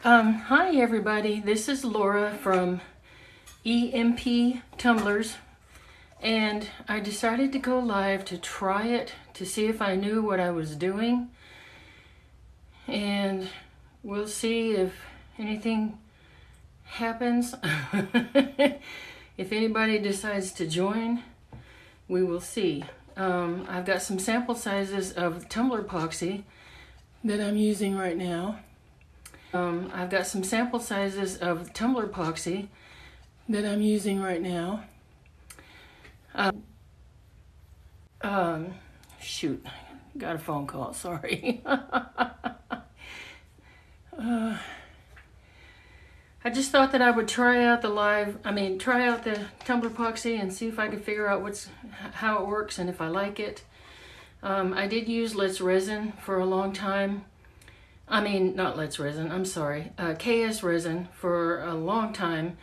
Hi everybody, this is Laura from EMP Tumblers, and I decided to go live to try it to see if I knew what I was doing, and we'll see if anything happens. If anybody decides to join, we will see. I've got some sample sizes of tumbler epoxy that I'm using right now. I've got some sample sizes of tumbler epoxy that I'm using right now. Shoot, got a phone call, sorry. I just thought that I would try out try out the tumbler epoxy and see if I could figure out how it works and if I like it. I did use Let's Resin for a long time. Not Let's Resin, I'm sorry. KS Resin for a long time.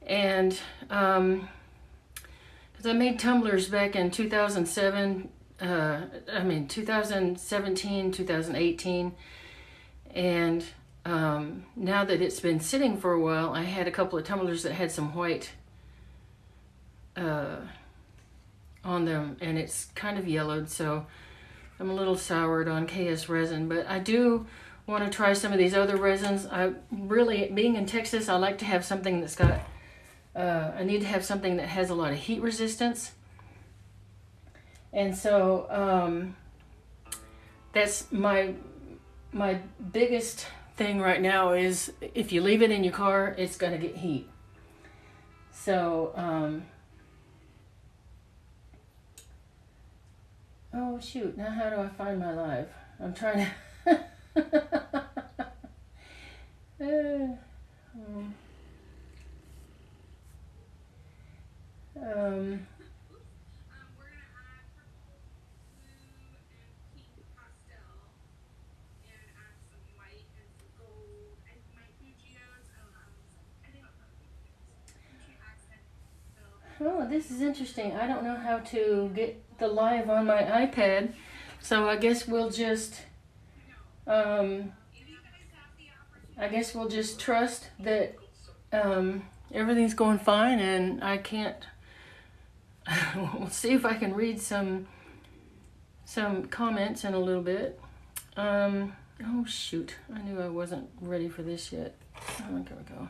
And, because I made tumblers back in 2017, 2018. And now that it's been sitting for a while, I had a couple of tumblers that had some white on them, and it's kind of yellowed, so I'm a little soured on KS resin, but I do want to try some of these other resins. Being in Texas, I like to have something that's got, I need to have something that has a lot of heat resistance. And so that's my biggest thing right now is if you leave it in your car, it's going to get heat. So, oh shoot, now how do I find my live? I'm trying to... Oh, this is interesting. I don't know how to get the live on my iPad, so I guess we'll just trust that everything's going fine, and I can't. We'll see if I can read some comments in a little bit. Oh shoot! I knew I wasn't ready for this yet. Oh, there we go.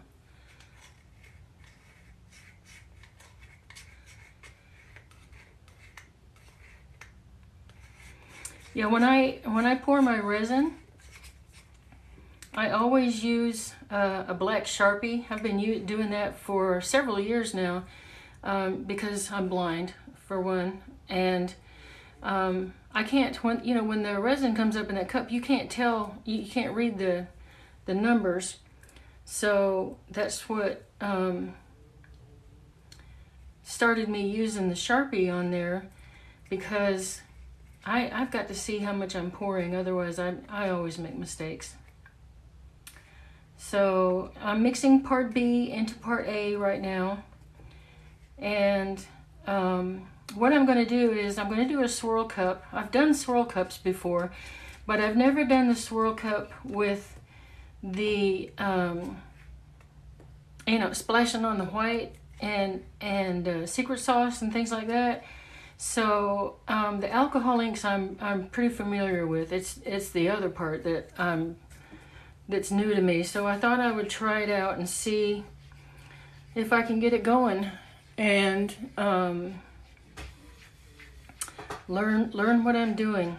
Yeah, when I pour my resin, I always use a black Sharpie. I've been doing that for several years now because I'm blind, for one, and I can't, when the resin comes up in that cup, you can't tell, you can't read the numbers. So that's what started me using the Sharpie on there, because I've got to see how much I'm pouring, otherwise I always make mistakes. So I'm mixing part B into part A right now, and what I'm going to do is I'm going to do a swirl cup. I've done swirl cups before, but I've never done the swirl cup with the splashing on the white and secret sauce and things like that. So the alcohol inks I'm pretty familiar with. It's the other part that that's new to me. So I thought I would try it out and see if I can get it going, and learn what I'm doing.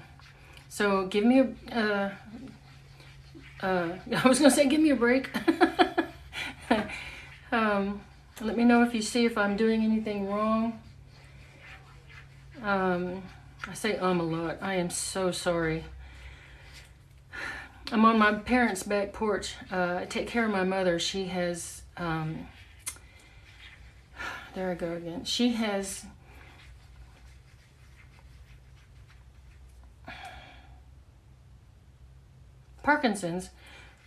So give me I was gonna say give me a break. Let me know if you see if I'm doing anything wrong. I say a lot. I am so sorry. I'm on my parents' back porch. I take care of my mother. She has, there I go again. She has Parkinson's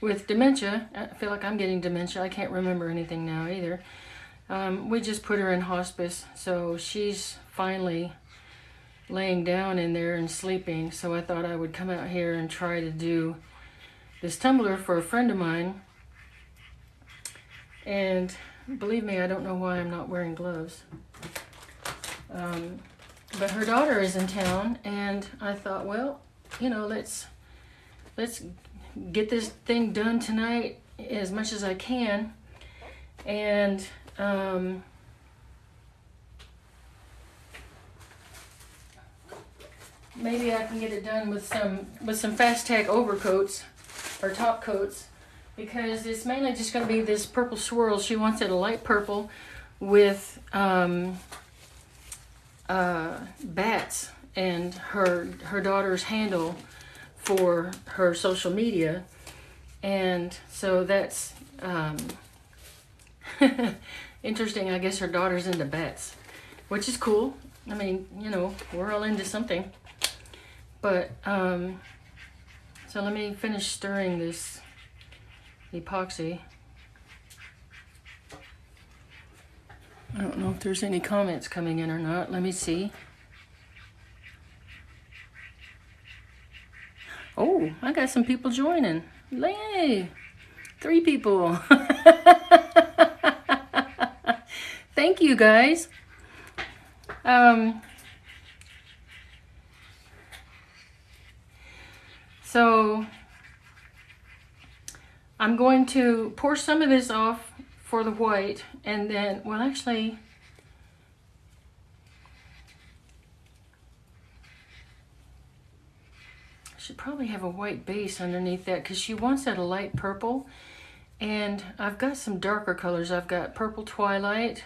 with dementia. I feel like I'm getting dementia. I can't remember anything now either. We just put her in hospice, so she's finally laying down in there and sleeping. So I thought I would come out here and try to do this tumbler for a friend of mine And believe me, I don't know why I'm not wearing gloves. But her daughter is in town, and I thought, well, you know, let's get this thing done tonight as much as I can. And maybe I can get it done with some fast tack overcoats or top coats, because it's mainly just going to be this purple swirl. She wants it a light purple with bats and her daughter's handle for her social media. And so that's interesting. I guess her daughter's into bats, which is cool. I mean, you know, we're all into something. But so let me finish stirring this epoxy. I don't know if there's any comments coming in or not. Let me see. Oh, I got some people joining. Yay! 3 people. Thank you, guys. So I'm going to pour some of this off for the white, and then, well, actually, I should probably have a white base underneath that, because she wants that a light purple. And I've got some darker colors. I've got Purple Twilight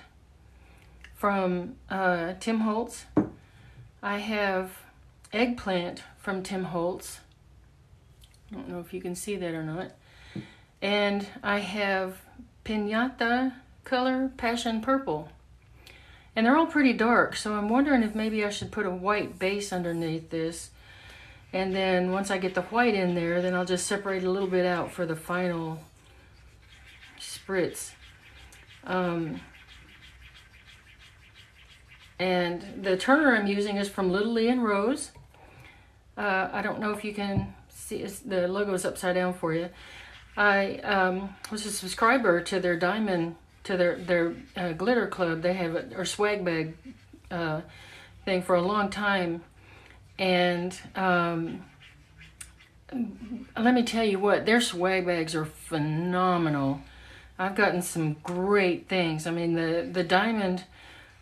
from Tim Holtz. I have Eggplant from Tim Holtz. I don't know if you can see that or not. And I have Pinata color Passion Purple. And they're all pretty dark, so I'm wondering if maybe I should put a white base underneath this. And then once I get the white in there, then I'll just separate a little bit out for the final spritz. And the turner I'm using is from Little Lee and Rose. I don't know if you can see, the logo is upside down for you. I was a subscriber to their diamond, to their glitter club. They have or swag bag thing for a long time. And let me tell you what, their swag bags are phenomenal. I've gotten some great things. I mean, the diamond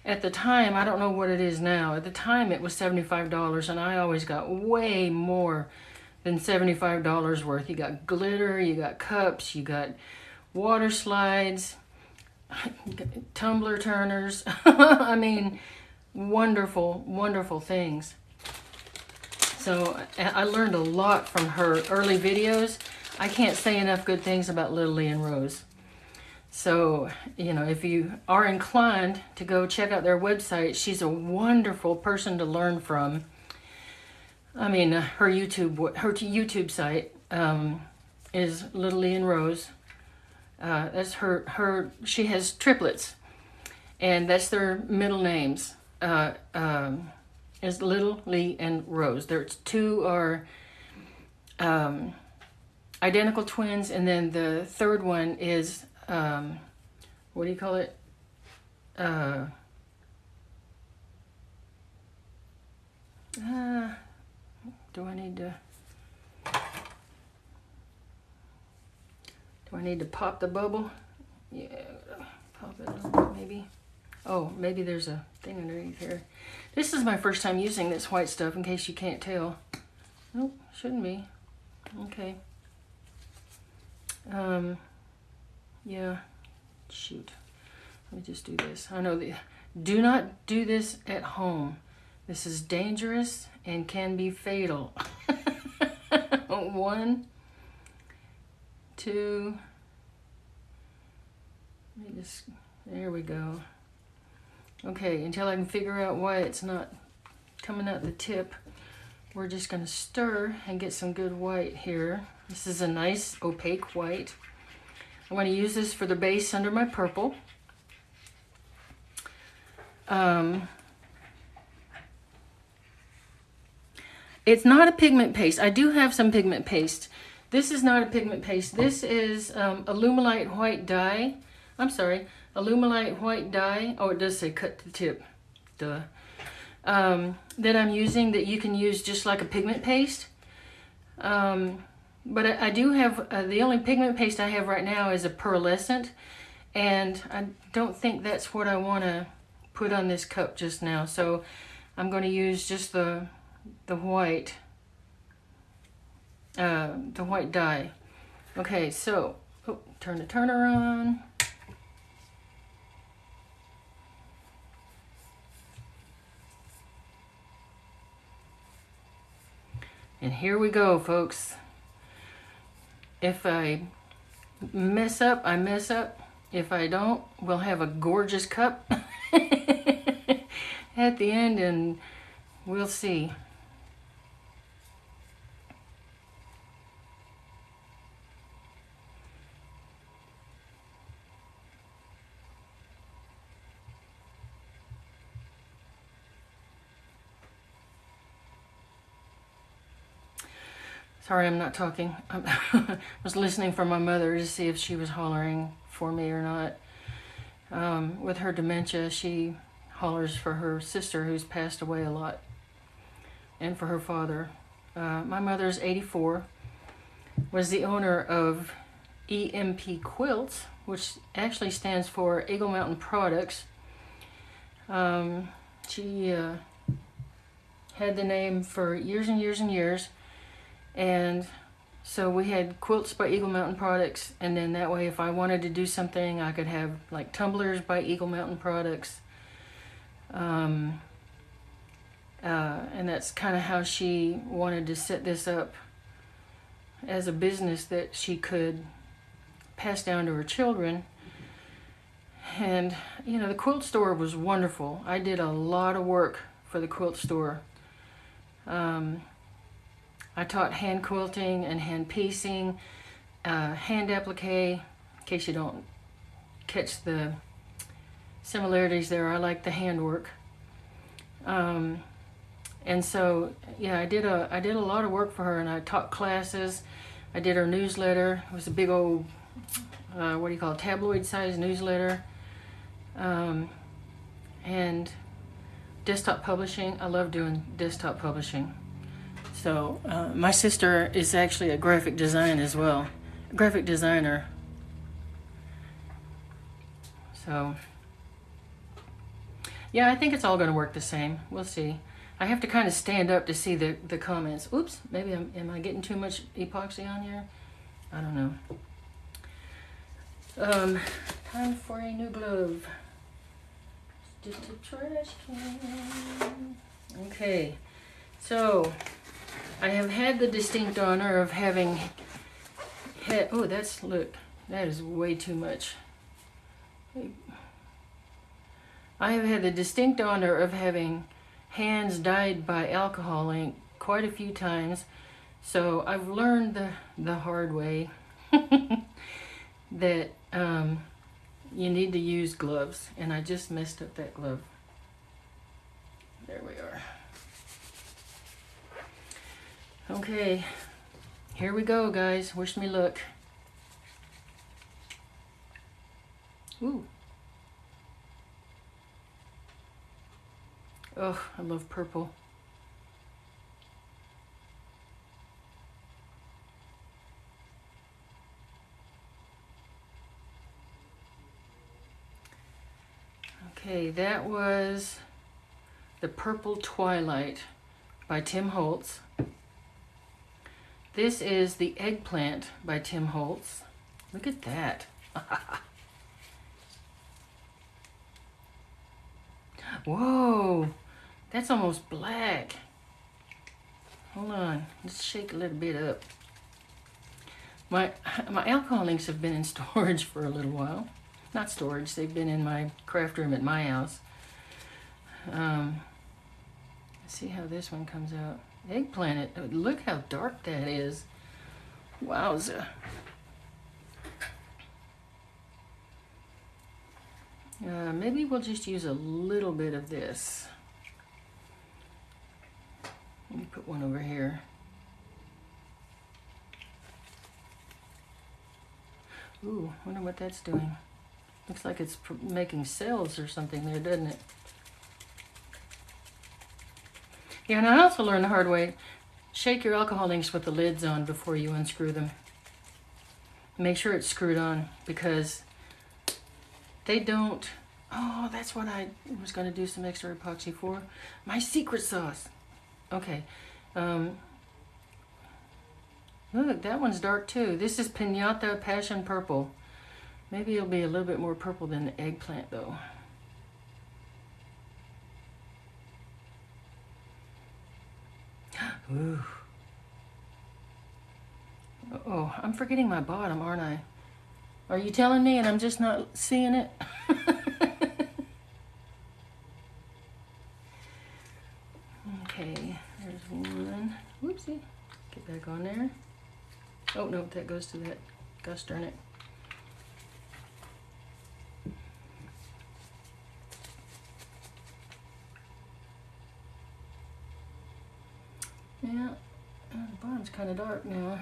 at the time, I don't know what it is now. At the time, it was $75, and I always got way more than $75 worth. You got glitter, you got cups, you got water slides, tumbler turners. I mean, wonderful, wonderful things. So I learned a lot from her early videos. I can't say enough good things about Little Lee and Rose. So, you know, if you are inclined to go check out their website, she's a wonderful person to learn from. I mean, her YouTube site is Little Lee and Rose. That's she has triplets, and that's their middle names. Is Little Lee and Rose. There's 2 are identical twins, and then the third one is what do you call it? Do I need to pop the bubble? Yeah, pop it a little bit maybe. Oh, maybe there's a thing underneath here. This is my first time using this white stuff, in case you can't tell. Nope, shouldn't be. Okay. Yeah, shoot. Let me just do this. I know do not do this at home. This is dangerous and can be fatal. 1, 2. Let me just, there we go. Okay, until I can figure out why it's not coming out the tip, we're just going to stir and get some good white here. This is a nice opaque white. I'm going to use this for the base under my purple. It's not a pigment paste. I do have some pigment paste. This is not a pigment paste. This is Alumilite white dye. I'm sorry, Alumilite white dye. Oh, it does say cut to tip. Duh. That I'm using, that you can use just like a pigment paste. But I do have, the only pigment paste I have right now is a pearlescent, and I don't think that's what I want to put on this cup just now. So I'm going to use just the white dye. Okay, so turn the turner on. And here we go, folks. If I mess up, I mess up. If I don't, we'll have a gorgeous cup at the end, and we'll see. Sorry, I'm not talking. I was listening for my mother to see if she was hollering for me or not. With her dementia, she hollers for her sister who's passed away a lot, and for her father. My mother's 84, was the owner of EMP Quilts, which actually stands for Eagle Mountain Products. She had the name for years and years and years. And so we had Quilts by Eagle Mountain Products, and then that way if I wanted to do something, I could have like tumblers by Eagle Mountain Products. And that's kind of how she wanted to set this up as a business that she could pass down to her children. And, you know, the quilt store was wonderful. I did a lot of work for the quilt store. I taught hand quilting and hand piecing, hand applique, in case you don't catch the similarities there. I like the handwork. And so, yeah, I did a lot of work for her, and I taught classes. I did her newsletter. It was a big old, what do you call it, tabloid-sized newsletter. And desktop publishing. I love doing desktop publishing. So my sister is actually a graphic designer as well. Graphic designer. So yeah, I think it's all going to work the same. We'll see. I have to kind of stand up to see the comments. Oops, maybe am I getting too much epoxy on here? I don't know. Time for a new glove. Just a trash can. Okay, so I have had the distinct honor of having had, oh, look, that is way too much. I have had the distinct honor of having hands dyed by alcohol ink quite a few times, so I've learned the hard way that you need to use gloves, and I just messed up that glove. There we are. Okay, here we go, guys. Wish me luck. Ooh. Oh, I love purple. Okay, that was The Purple Twilight by Tim Holtz. This is The Eggplant by Tim Holtz. Look at that. Whoa, that's almost black. Hold on, let's shake a little bit up. My alcohol inks have been in storage for a little while. Not storage, they've been in my craft room at my house. Let's see how this one comes out. Eggplant, look how dark that is. Wowza. Maybe we'll just use a little bit of this. Let me put one over here. Ooh, wonder what that's doing. Looks like it's making cells or something there, doesn't it? Yeah, and I also learned the hard way. Shake your alcohol inks with the lids on before you unscrew them. Make sure it's screwed on, because they don't... Oh, that's what I was going to do some extra epoxy for. My secret sauce. Okay. Look, that one's dark too. This is Pinata Passion Purple. Maybe it'll be a little bit more purple than the eggplant though. Ooh. Oh, I'm forgetting my bottom, aren't I? Are you telling me and I'm just not seeing it? Okay, there's one. Whoopsie. Get back on there. Oh, no, that goes to that. Gosh darn it. Yeah, the bottom's kind of dark now.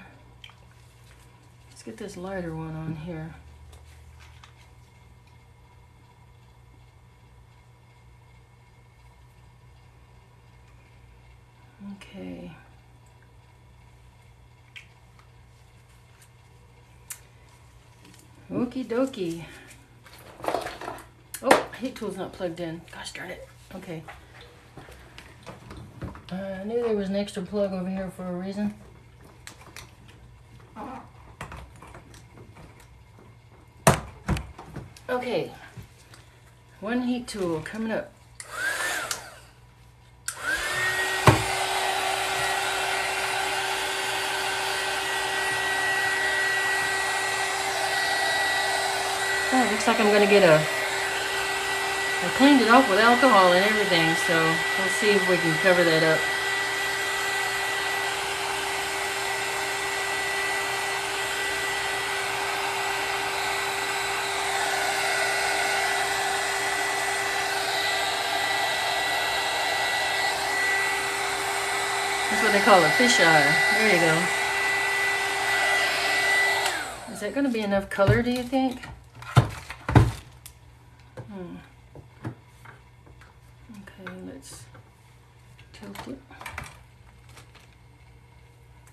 Let's get this lighter one on here. Okay. Okie dokie. Oh, heat tool's not plugged in. Gosh darn it. Okay. I knew there was an extra plug over here for a reason. Okay. One heat tool coming up. Oh, looks like I'm going to get a... I cleaned it off with alcohol and everything, so we'll see if we can cover that up. That's what they call a fisheye. There you go. Is that going to be enough color, do you think? Okay, let's tilt it.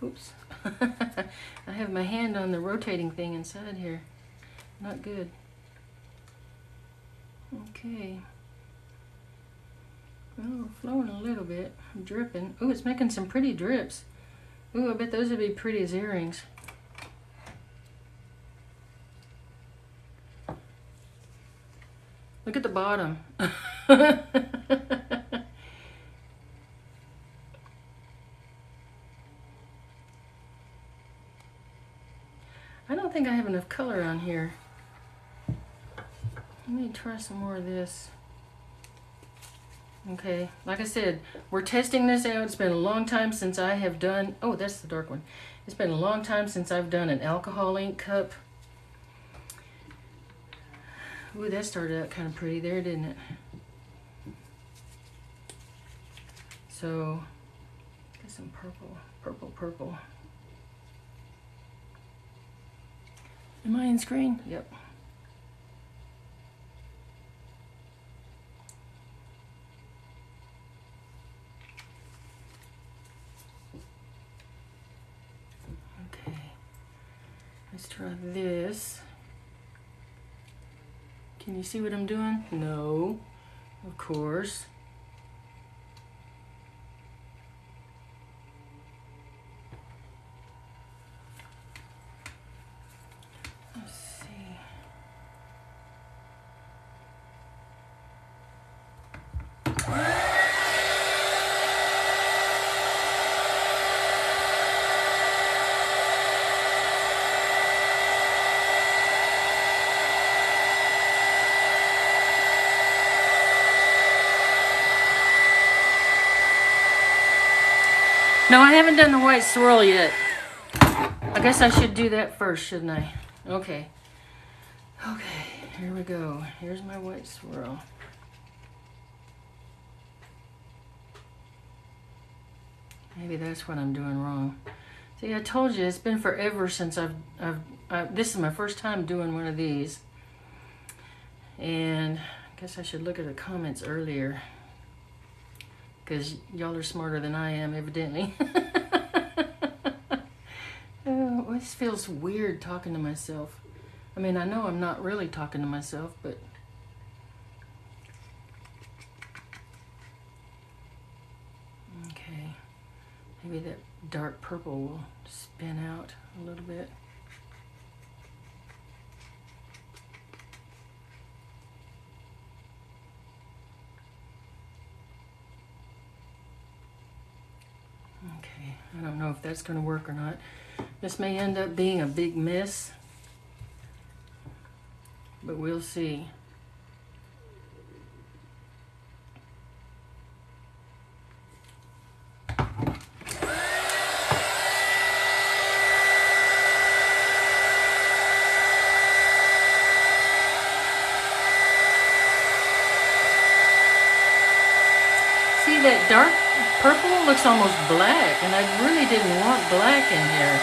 Oops. I have my hand on the rotating thing inside here. Not good. Okay. Oh, flowing a little bit. Dripping. Oh, it's making some pretty drips. Oh, I bet those would be pretty as earrings. Look at the bottom. I don't think I have enough color on here. Let me try some more of this. Okay, like I said, we're testing this out. It's been a long time since I have done... Oh, that's the dark one. It's been a long time since I've done an alcohol ink cup. Ooh, that started out kind of pretty there, didn't it? So, get some purple, purple, purple. Am I in screen? Yep. Okay. Let's try this. Can you see what I'm doing? No, of course. Let's see. No, I haven't done the white swirl yet. I guess I should do that first, shouldn't I? Okay. Okay, here we go. Here's my white swirl. Maybe that's what I'm doing wrong. See, I told you, it's been forever since this is my first time doing one of these. And I guess I should look at the comments earlier, because y'all are smarter than I am, evidently. Oh, this feels weird talking to myself. I mean, I know I'm not really talking to myself, but... Okay. Maybe that dark purple will spin out a little bit. Okay, I don't know if that's going to work or not. This may end up being a big mess, but we'll see. See, that dark purple looks almost black, and I really didn't want black in here.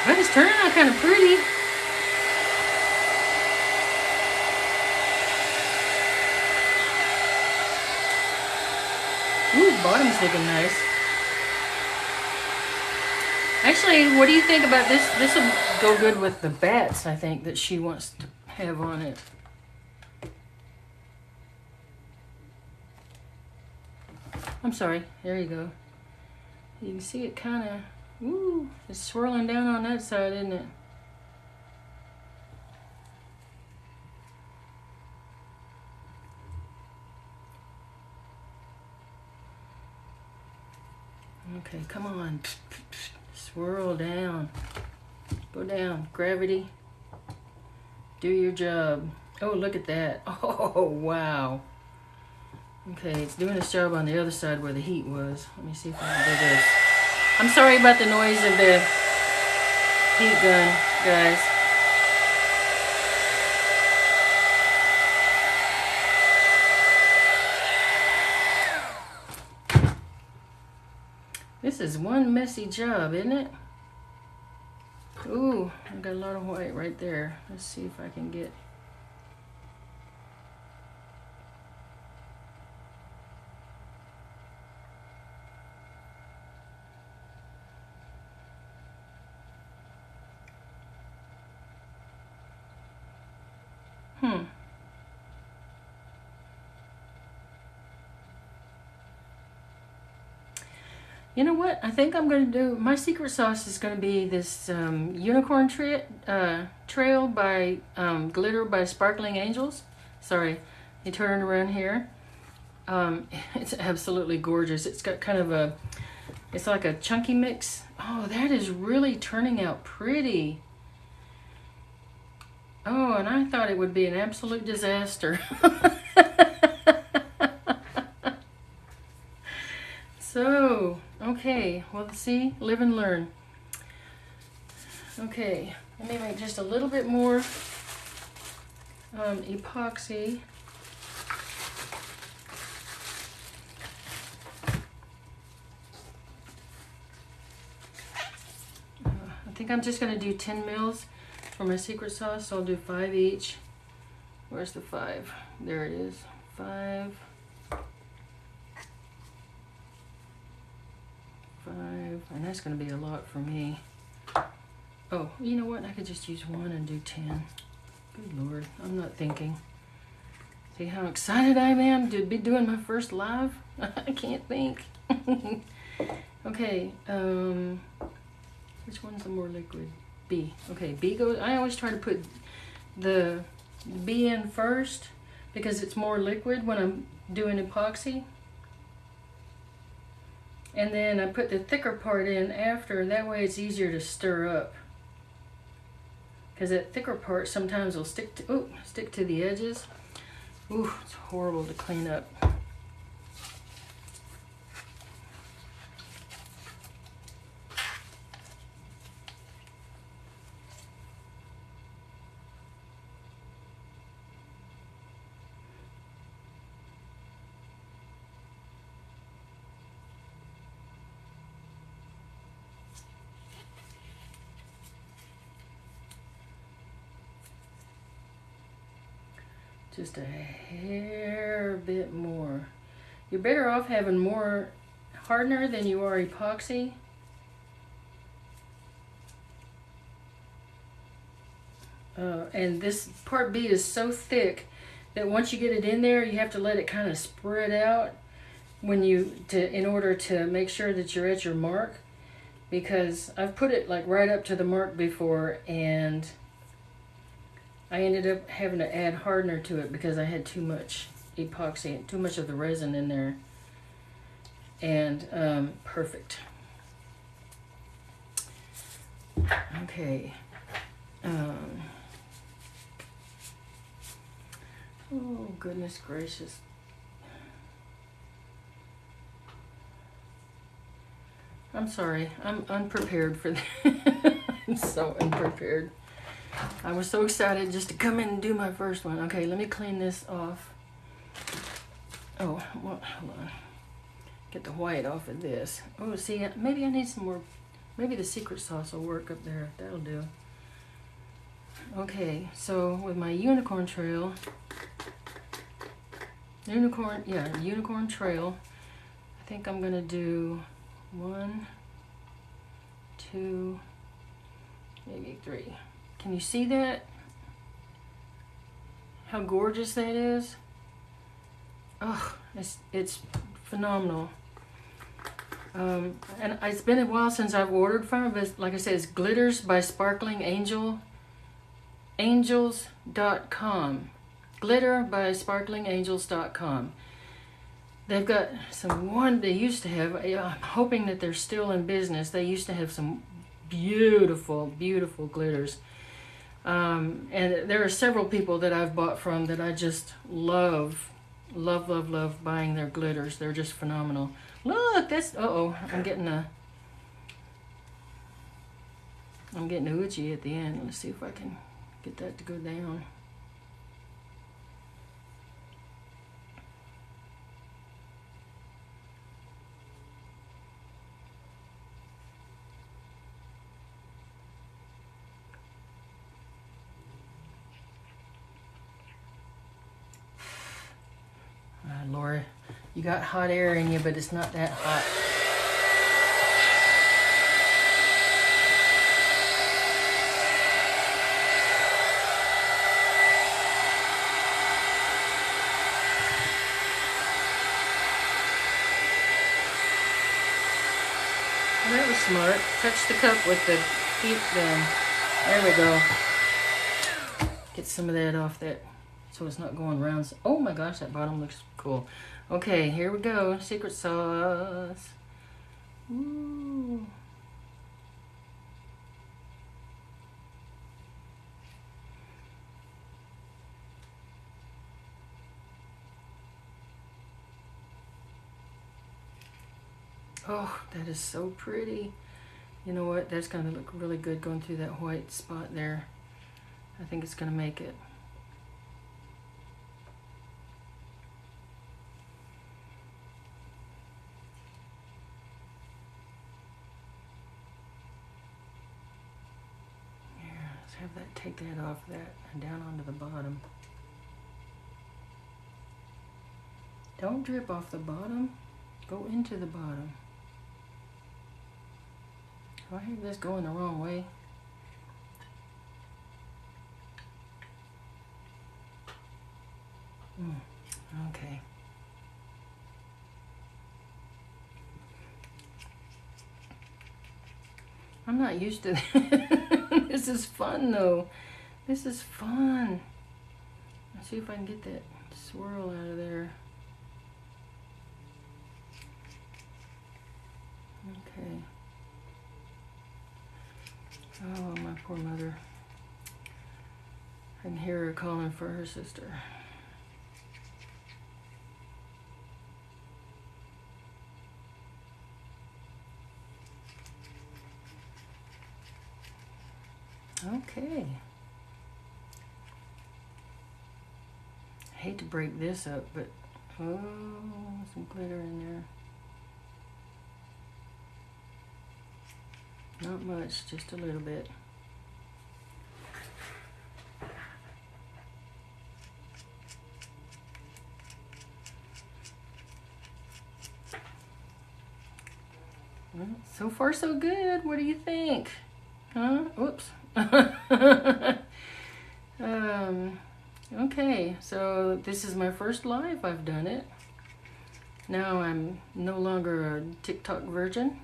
But it's turning out kind of pretty. Ooh, bottom's looking nice. Actually, what do you think about this? This will go good with the bats, I think, that she wants to have on it. I'm sorry. There you go. You can see it kind of, ooh, it's swirling down on that side, isn't it? Okay, come on. Swirl down. Go down. Gravity. Do your job. Oh, look at that. Oh, wow. Okay, it's doing its job on the other side where the heat was. Let me see if I can do this. I'm sorry about the noise of the heat gun, guys. This is one messy job, isn't it? Ooh, I got a lot of white right there. Let's see if I can get... You know what? I think I'm going to do... My secret sauce is going to be this Unicorn Trail by Glitter by Sparkling Angels. Sorry, you turn it around here. It's absolutely gorgeous. It's got kind of a... It's like a chunky mix. Oh, that is really turning out pretty. Oh, and I thought it would be an absolute disaster. So, okay, well, see, live and learn. Okay, let me make just a little bit more epoxy. I think I'm just going to do 10 mils for my secret sauce, so I'll do 5 each. Where's the 5? There it is. 5. 5, and that's going to be a lot for me. Oh, you know what? I could just use 1 and do 10. Good Lord, I'm not thinking. See how excited I am to be doing my first live? I can't think. Okay, which one's the more liquid? B. Okay, B goes. I always try to put the B in first because it's more liquid when I'm doing epoxy. And then I put the thicker part in after, that way it's easier to stir up. Because that thicker part sometimes will stick to the edges. Ooh, it's horrible to clean up. Just a hair bit more. You're better off having more hardener than you are epoxy. And this part B is so thick that once you get it in there, you have to let it kind of spread out in order to make sure that you're at your mark. Because I've put it like right up to the mark before, and I ended up having to add hardener to it because I had too much epoxy, too much of the resin in there. And perfect. Okay. Oh, goodness gracious. I'm sorry. I'm unprepared for that. I'm so unprepared. I was so excited just to come in and do my first one. Okay, let me clean this off. Oh, well, hold on. Get the white off of this. Oh, see, maybe I need some more. Maybe the secret sauce will work up there. That'll do. Okay, so with my unicorn trail, unicorn trail, I think I'm gonna do 1, 2, maybe 3. Can you see that? How gorgeous that is? Oh, it's phenomenal. And it's been a while since I've ordered from it, but like I said, it's Glitters by Sparkling Angel. Angels.com. Glitter by SparklingAngels.com. They've got they used to have, I'm hoping that they're still in business. They used to have some beautiful, beautiful glitters. And there are several people that I've bought from that I just love buying their glitters. They're just phenomenal. Look, that's, I'm getting oochie at the end. Let's see if I can get that to go down. Laura, you got hot air in you, but it's not that hot. Well, that was smart. Touch the cup with the heat gun. There we go. Get some of that off that so it's not going round. Oh my gosh, that bottom looks cool. Okay, here we go. Secret sauce. Ooh. Oh, that is so pretty. You know what? That's going to look really good going through that white spot there. I think it's going to make it. Have that, take that off that and down onto the bottom. Don't drip off the bottom, go into the bottom. Do I have this going the wrong way? Okay. I'm not used to that. This is fun though. This is fun. Let's see if I can get that swirl out of there. Okay. Oh, my poor mother. I can hear her calling for her sister. Okay. I hate to break this up, but oh, some glitter in there. Not much, just a little bit. Well, so far so good. What do you think? Huh? Oops. Okay, so this is my first live. I've done it. Now I'm no longer a TikTok virgin.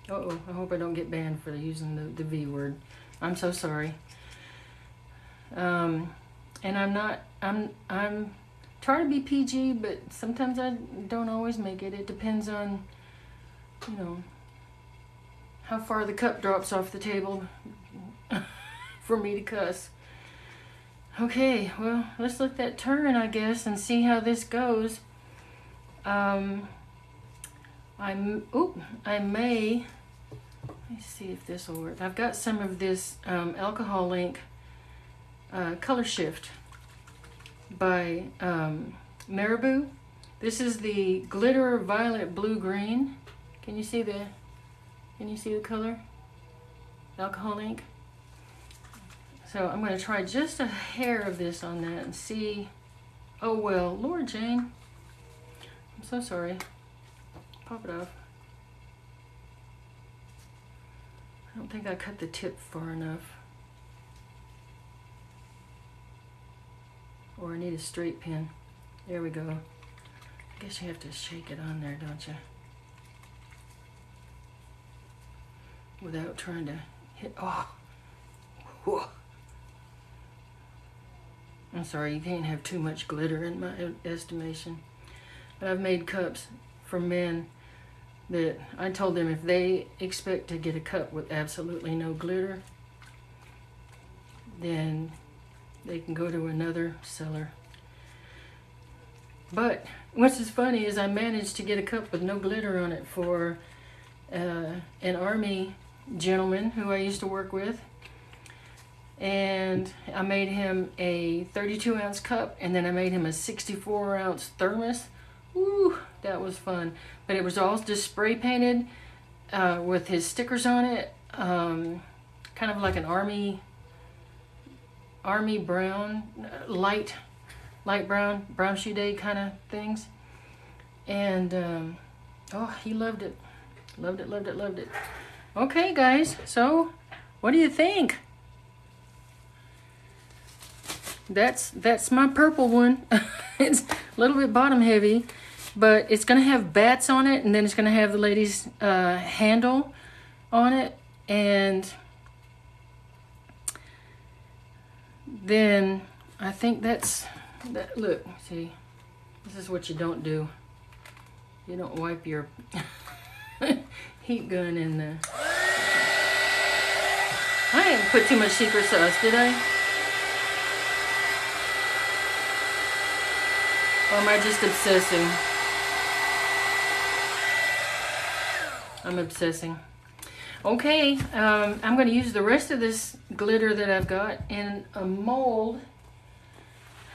Uh-oh, I hope I don't get banned for using the V word. I'm so sorry. And I'm trying to be PG, but sometimes I don't always make it. It depends on, you know, how far the cup drops off the table for me to cuss. Okay, well, let's let that turn, I guess, and see how this goes. I may, let me see if this will work. I've got some of this Alcohol Ink Color Shift by Marabou. This is the Glitter Violet Blue Green. Can you see the color? Alcohol ink. So I'm going to try just a hair of this on that and see. Oh well, Lord Jane. I'm so sorry. Pop it off. I don't think I cut the tip far enough. Or I need a straight pin. There we go. I guess you have to shake it on there, don't you? Without trying to hit. Oh. Whoa. I'm sorry, you can't have too much glitter in my estimation. But I've made cups for men that I told them if they expect to get a cup with absolutely no glitter, then they can go to another seller. But what's as funny is I managed to get a cup with no glitter on it for an Army gentleman who I used to work with. And I made him a 32-ounce cup, and then I made him a 64-ounce thermos. Woo, that was fun. But it was all just spray painted with his stickers on it, kind of like an army brown, light brown shoe day kind of things. And oh, he loved it. Loved it. Okay, guys, so what do you think? That's my purple one. It's a little bit bottom heavy, but it's gonna have bats on it, and then it's gonna have the lady's handle on it, and then I think that's that. Look, see, this is what you don't do. You don't wipe your heat gun in there. I didn't put too much secret sauce, did I? Or am I just obsessing? I'm obsessing. Okay, I'm going to use the rest of this glitter that I've got in a mold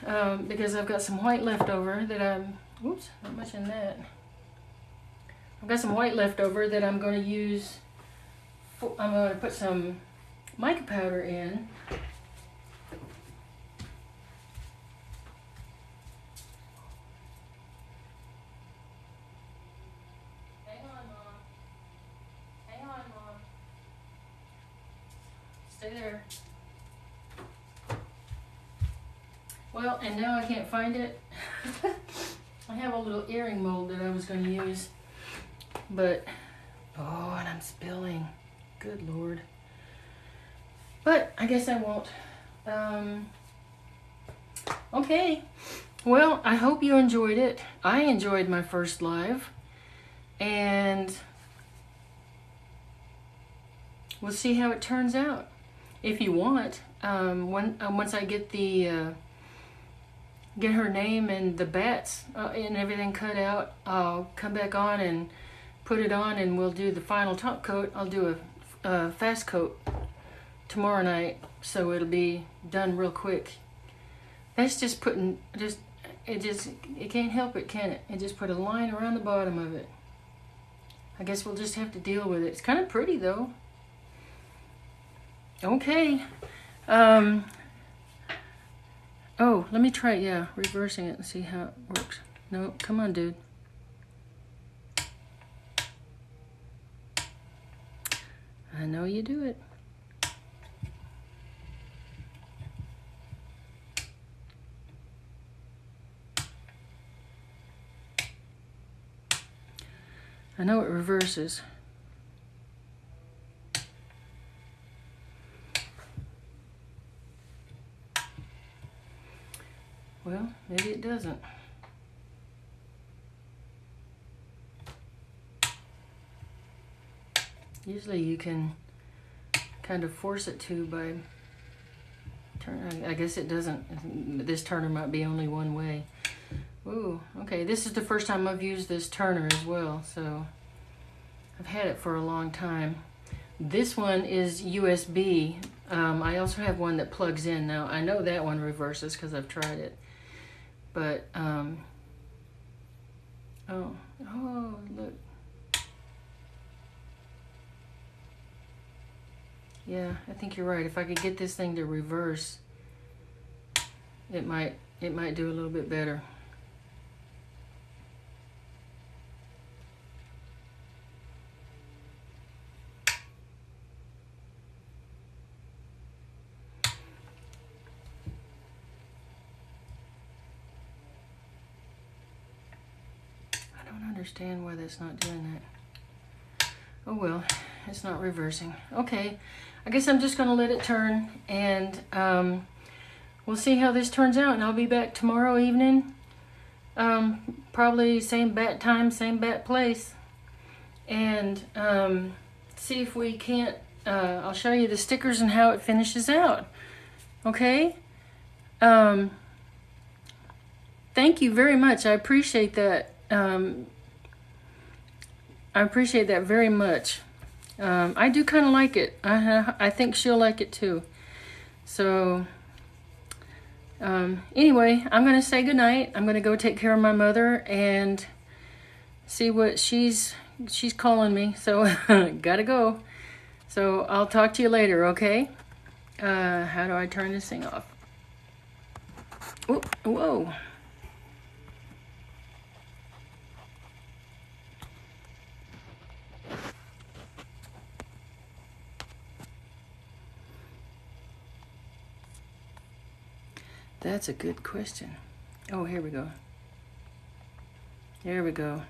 because I've got some white left over that I'm, oops, not much in that. I've got some white left over that I'm going to use, I'm going to put some mica powder in. Stay there. Well, and now I can't find it. I have a little earring mold that I was going to use, but oh, and I'm spilling. Good Lord. But I guess I won't. Okay. Well, I hope you enjoyed it. I enjoyed my first live, and we'll see how it turns out. If you want, once I get the get her name and the bats and everything cut out, I'll come back on and put it on, and we'll do the final top coat. I'll do a fast coat tomorrow night, so it'll be done real quick. That's just putting it can't help it, can it? It just put a line around the bottom of it. I guess we'll just have to deal with it. It's kind of pretty though. Okay. Oh, let me try, reversing it and see how it works. No, come on, dude. I know you do it. I know it reverses. Well, maybe it doesn't. Usually you can kind of force it to by turn. I guess it doesn't. This turner might be only one way. Ooh, okay. This is the first time I've used this turner as well, so I've had it for a long time. This one is USB. I also have one that plugs in. Now, I know that one reverses because I've tried it. But, oh, look. Yeah, I think you're right. If I could get this thing to reverse, it might do a little bit better. I don't understand why that's not doing that. Oh well, it's not reversing. Okay, I guess I'm just gonna let it turn, and we'll see how this turns out, and I'll be back tomorrow evening. Probably same bat time, same bat place, and see if we can't, I'll show you the stickers and how it finishes out. Okay? Thank you very much. I appreciate that. I appreciate that very much. I do kind of like it. I think she'll like it too. So, anyway, I'm going to say goodnight. I'm going to go take care of my mother and see what she's calling me. So, gotta go. So, I'll talk to you later, okay? How do I turn this thing off? Oh, whoa. That's a good question. Oh, here we go. There we go.